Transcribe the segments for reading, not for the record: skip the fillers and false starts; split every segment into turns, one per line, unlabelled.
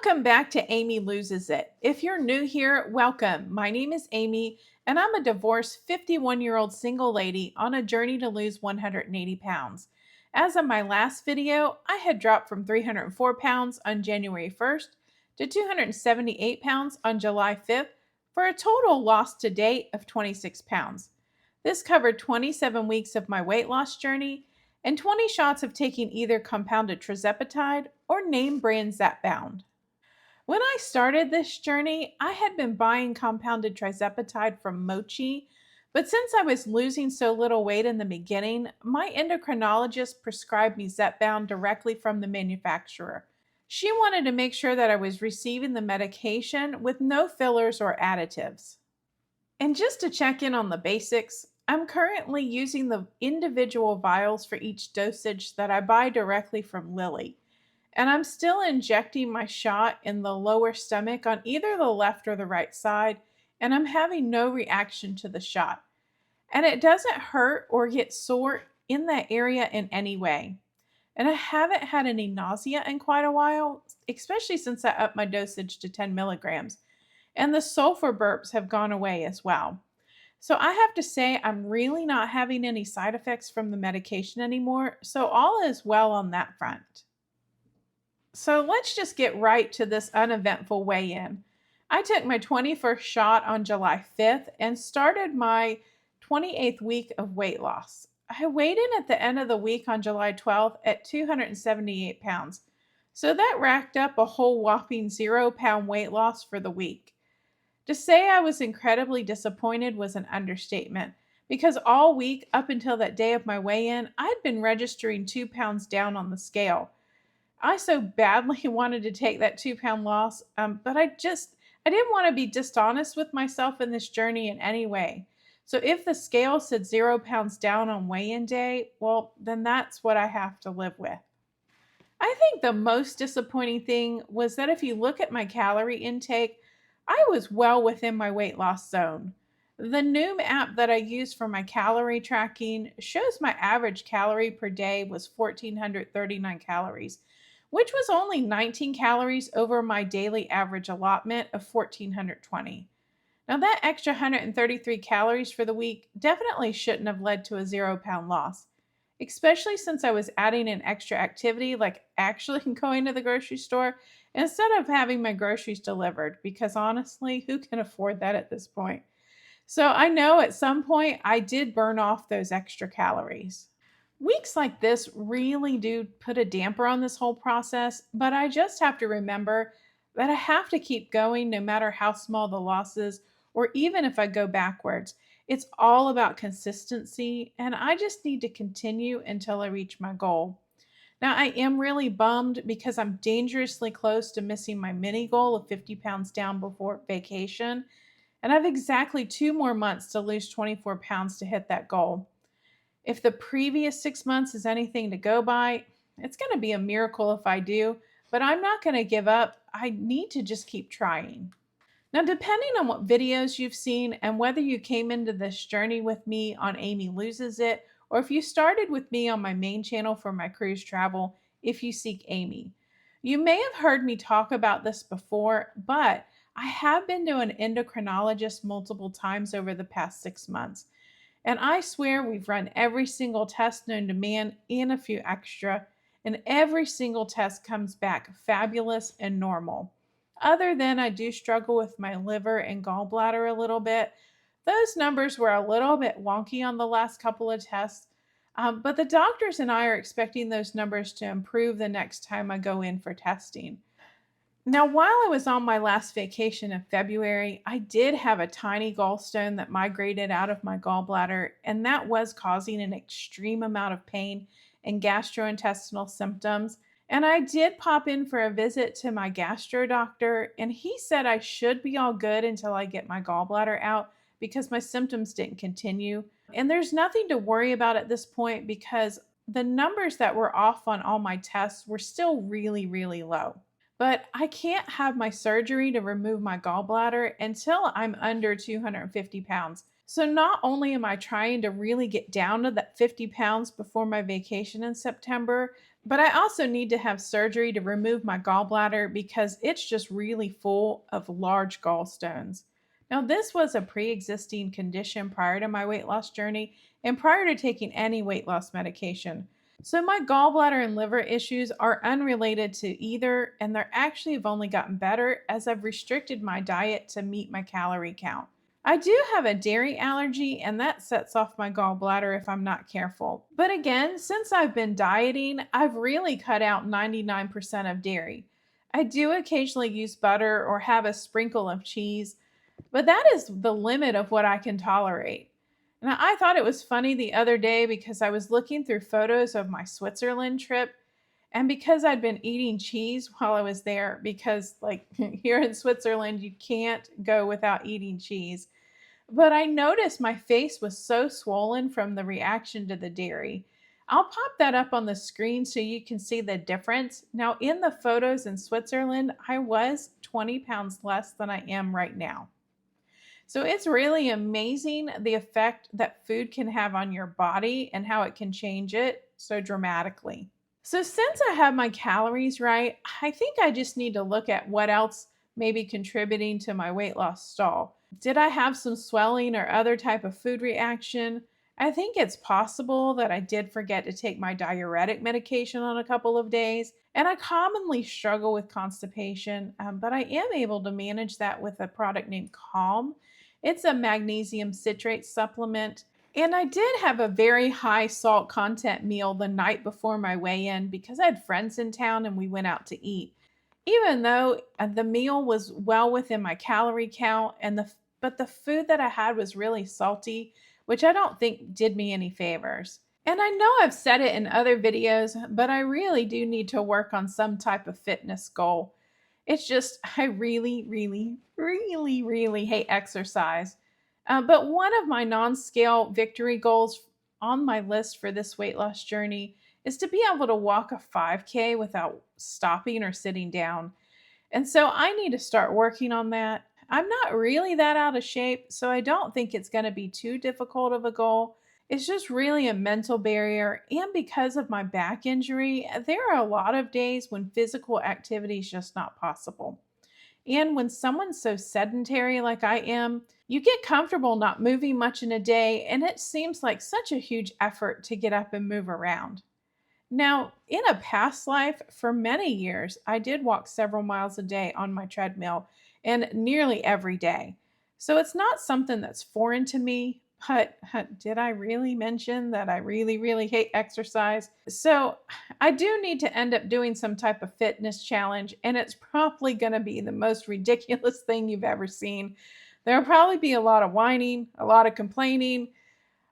Welcome back to Amy Loses It. If you're new here, welcome. My name is Amy, and I'm a divorced 51-year-old single lady on a journey to lose 180 pounds. As of my last video, I had dropped from 304 pounds on January 1st to 278 pounds on July 5th for a total loss to date of 26 pounds. This covered 27 weeks of my weight loss journey and 20 shots of taking either compounded tirzepatide or name brand Zepbound. When I started this journey, I had been buying compounded tirzepatide from Mochi, but since I was losing so little weight in the beginning, my endocrinologist prescribed me Zepbound directly from the manufacturer. She wanted to make sure that I was receiving the medication with no fillers or additives. And just to check in on the basics, I'm currently using the individual vials for each dosage that I buy directly from Lilly. And I'm still injecting my shot in the lower stomach on either the left or the right side, and I'm having no reaction to the shot. And it doesn't hurt or get sore in that area in any way. And I haven't had any nausea in quite a while, especially since I upped my dosage to 10 milligrams. And the sulfur burps have gone away as well. So I have to say, I'm really not having any side effects from the medication anymore, so all is well on that front. So let's just get right to this uneventful weigh-in. I took my 21st shot on July 5th and started my 28th week of weight loss. I weighed in at the end of the week on July 12th at 278 pounds. So that racked up a whole whopping 0-pound weight loss for the week. To say I was incredibly disappointed was an understatement, because all week up until that day of my weigh-in, I'd been registering 2 pounds down on the scale. I so badly wanted to take that 2-pound loss, but I didn't want to be dishonest with myself in this journey in any way. So if the scale said 0 pounds down on weigh-in day, well, then that's what I have to live with. I think the most disappointing thing was that if you look at my calorie intake, I was well within my weight loss zone. The Noom app that I use for my calorie tracking shows my average calorie per day was 1,439 calories, which was only 19 calories over my daily average allotment of 1,420. Now that extra 133 calories for the week definitely shouldn't have led to a 0-pound loss, especially since I was adding an extra activity like actually going to the grocery store instead of having my groceries delivered, because honestly, who can afford that at this point? So I know at some point I did burn off those extra calories. Weeks like this really do put a damper on this whole process, but I just have to remember that I have to keep going no matter how small the loss is, or even if I go backwards. It's all about consistency, and I just need to continue until I reach my goal. Now, I am really bummed because I'm dangerously close to missing my mini goal of 50 pounds down before vacation, and I have exactly 2 more months to lose 24 pounds to hit that goal. If the previous 6 months is anything to go by, it's going to be a miracle if I do, but I'm not going to give up. I need to just keep trying. Now, depending on what videos you've seen and whether you came into this journey with me on Amy Loses It, or if you started with me on my main channel for my cruise travel, If You Seek Amy, you may have heard me talk about this before, but I have been to an endocrinologist multiple times over the past 6 months. And I swear we've run every single test known to man and a few extra, and every single test comes back fabulous and normal. Other than I do struggle with my liver and gallbladder a little bit. Those numbers were a little bit wonky on the last couple of tests, but the doctors and I are expecting those numbers to improve the next time I go in for testing. Now, while I was on my last vacation in February, I did have a tiny gallstone that migrated out of my gallbladder, and that was causing an extreme amount of pain and gastrointestinal symptoms. And I did pop in for a visit to my gastro doctor, and he said I should be all good until I get my gallbladder out because my symptoms didn't continue. And there's nothing to worry about at this point because the numbers that were off on all my tests were still really, really low. But I can't have my surgery to remove my gallbladder until I'm under 250 pounds. So not only am I trying to really get down to that 50 pounds before my vacation in September, but I also need to have surgery to remove my gallbladder because it's just really full of large gallstones. Now, this was a pre existing condition prior to my weight loss journey and prior to taking any weight loss medication. So, my gallbladder and liver issues are unrelated to either, and they're actually have only gotten better as I've restricted my diet to meet my calorie count. I do have a dairy allergy, and that sets off my gallbladder if I'm not careful. But again, since I've been dieting, I've really cut out 99% of dairy. I do occasionally use butter or have a sprinkle of cheese, but that is the limit of what I can tolerate. And I thought it was funny the other day because I was looking through photos of my Switzerland trip. And because I'd been eating cheese while I was there, because like here in Switzerland, you can't go without eating cheese. But I noticed my face was so swollen from the reaction to the dairy. I'll pop that up on the screen so you can see the difference. Now, in the photos in Switzerland, I was 20 pounds less than I am right now. So it's really amazing the effect that food can have on your body and how it can change it so dramatically. So since I have my calories right, I think I just need to look at what else may be contributing to my weight loss stall. Did I have some swelling or other type of food reaction? I think it's possible that I did forget to take my diuretic medication on a couple of days, and I commonly struggle with constipation, but I am able to manage that with a product named Calm. It's a magnesium citrate supplement. And I did have a very high salt content meal the night before my weigh-in because I had friends in town and we went out to eat. Even though the meal was well within my calorie count but the food that I had was really salty, which I don't think did me any favors. And I know I've said it in other videos, but I really do need to work on some type of fitness goal. It's just, I really, really, really, really hate exercise. But one of my non scale victory goals on my list for this weight loss journey is to be able to walk a 5K without stopping or sitting down. And so I need to start working on that. I'm not really that out of shape, so I don't think it's going to be too difficult of a goal. It's just really a mental barrier. And because of my back injury, there are a lot of days when physical activity is just not possible. And when someone's so sedentary like I am, you get comfortable not moving much in a day, and it seems like such a huge effort to get up and move around. Now, in a past life, for many years, I did walk several miles a day on my treadmill and nearly every day. So it's not something that's foreign to me, but did I really mention that I really, really hate exercise? So I do need to end up doing some type of fitness challenge, and it's probably going to be the most ridiculous thing you've ever seen. There'll probably be a lot of whining, a lot of complaining,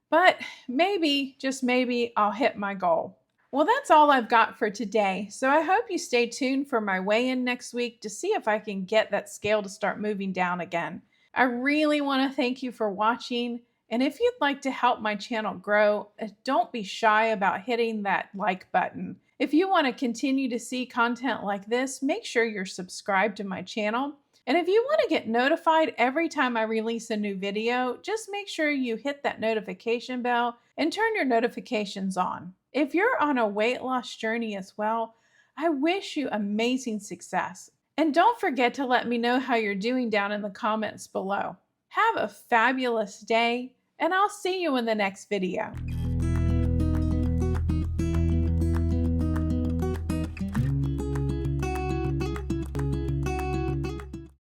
but maybe, just maybe, I'll hit my goal. Well, that's all I've got for today. So I hope you stay tuned for my weigh-in next week to see if I can get that scale to start moving down again. I really want to thank you for watching. And if you'd like to help my channel grow, don't be shy about hitting that like button. If you want to continue to see content like this, make sure you're subscribed to my channel. And if you want to get notified every time I release a new video, just make sure you hit that notification bell and turn your notifications on. If you're on a weight loss journey as well, I wish you amazing success. And don't forget to let me know how you're doing down in the comments below. Have a fabulous day, and I'll see you in the next video.